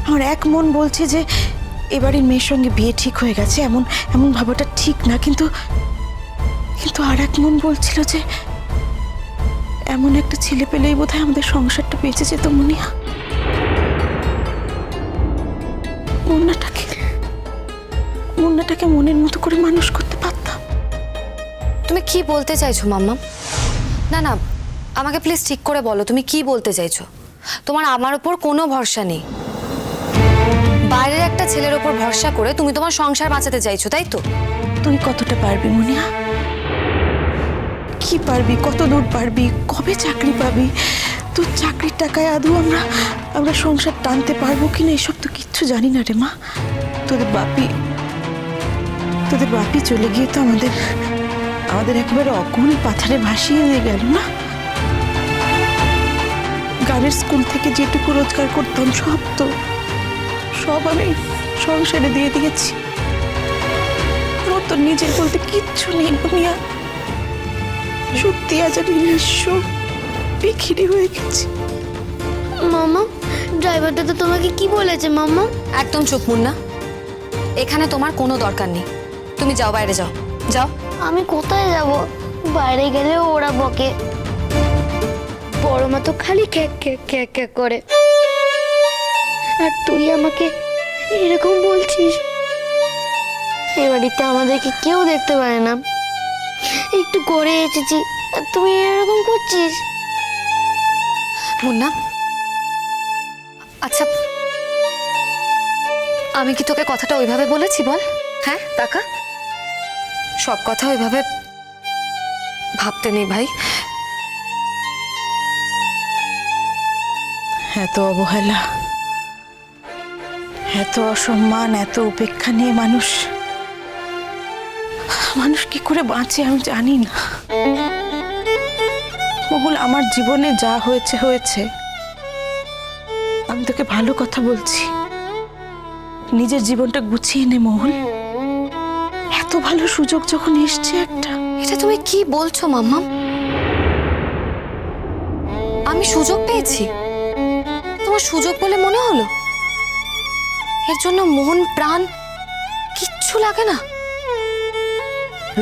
আমার এক মন বলছে যে এবারের মেয়ের সঙ্গে বিয়ে ঠিক হয়ে গেছে, এমন এমন ভাবাটা ঠিক না, কিন্তু কিন্তু আর এক মন বলছিল যে এমন একটা ছেলে পেলেই বোধহয় আমাদের সংসারটা বেঁচে যেত মুনিয়া। মুন্নাটাকে মনের মতো করে মানুষ করতে পারতাম। তুমি কি বলতে চাইছো মাম্মা? না না, আমাকে প্লিজ ঠিক করে বলো তুমি কি বলতে চাইছো। তোমার আমার উপর কোনো ভরসা নেই, বাইরের একটা ছেলের উপর ভরসা করে তুমি তোমার সংসার বাঁচাতে চাইছো, তাই তো? তুই কতটা পারবি মুনিয়া? কি পারবি, কত দূর পারবি, কবে চাকরি পাবি? তোর চাকরির টাকায় আদৌ আমরা সংসার টানতে পারবো কিনা এসব তো কিচ্ছু জানি না রে মা। তোদের বাপি চলে গিয়ে তো আমাদের একেবারে অকুল পাথারে ভাসিয়ে দিয়ে গেল না। গানের স্কুল থেকে যেটুকু রোজগার করতাম সব আমি সংসারে দিয়ে দিয়েছি। তোর নিজের বলতে কিচ্ছু নেই দুনিয়া। সত্যি আজ আমি নিঃস্ব বিখিরি হয়ে গেছি। মামা, ড্রাইভার দাদা তোমাকে কি বলেছে মামা? একদম চুপ মুন্না, এখানে তোমার কোনো দরকার নেই। তুমি যাও, বাইরে যাও, যাও। আমি কোথায় যাব? বাইরে গেলে ওরা বকে। বড় মা তো খালি ক্যাক ক্যাক ক্যাক ক্যাক করে, আর তুই আমাকে এরকম বলছিস। এ বাড়িতে আমাদেরকে কেউ দেখতে পারে না, একটু করে এসেছি আর তুই এরকম করছিস। মুন্না, আচ্ছা আমি কি তোকে কথাটা ওইভাবে বলেছি বল? হ্যাঁ টাকা সব কথা ওইভাবে ভাবতে নেই ভাই। এত অবহেলা, এত অসম্মান, এত উপেক্ষা নিয়ে মানুষ কি করে বাঁচে আমি জানি না। মহুল, আমার জীবনে যা হয়েছে হয়েছে। আমি তোকে ভালো কথা বলছি, নিজের জীবনটা গুছিয়ে নে মহুল। এত ভালো সুযোগ যখন এসছে একটা। এটা তুমি কি বলছো মাম্মা? আমি সুযোগ পেয়েছি? তোমার সুযোগ বলে মনে হলো? এর জন্য মন প্রাণ কিচ্ছু লাগে না?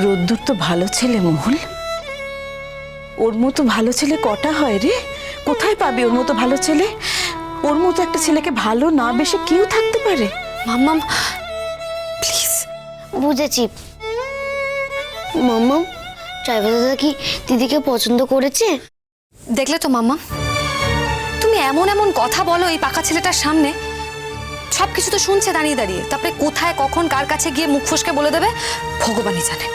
রোদ্দুর তো ভালো ছেলে মহুল, ওর মতো ভালো ছেলে কটা হয় রে? কোথায় পাবি ওর মতো ভালো ছেলে? ওর মতো একটা ছেলেকে ভালো না বেশে কেউ থাকতে পারে? মাম্মা প্লিজ। বুঝেছি মাম্মা, ড্রাইভার দাদা কি দিদিকে পছন্দ করেছে? দেখলে তো মাম্মা, তুমি এমন এমন কথা বলো এই পাকা ছেলেটার সামনে, সবকিছু তো শুনছে দাঁড়িয়ে দাঁড়িয়ে, তারপরে কোথায় কখন কার কাছে গিয়ে মুখ ফসকে বলে দেবে ভগবানই জানে।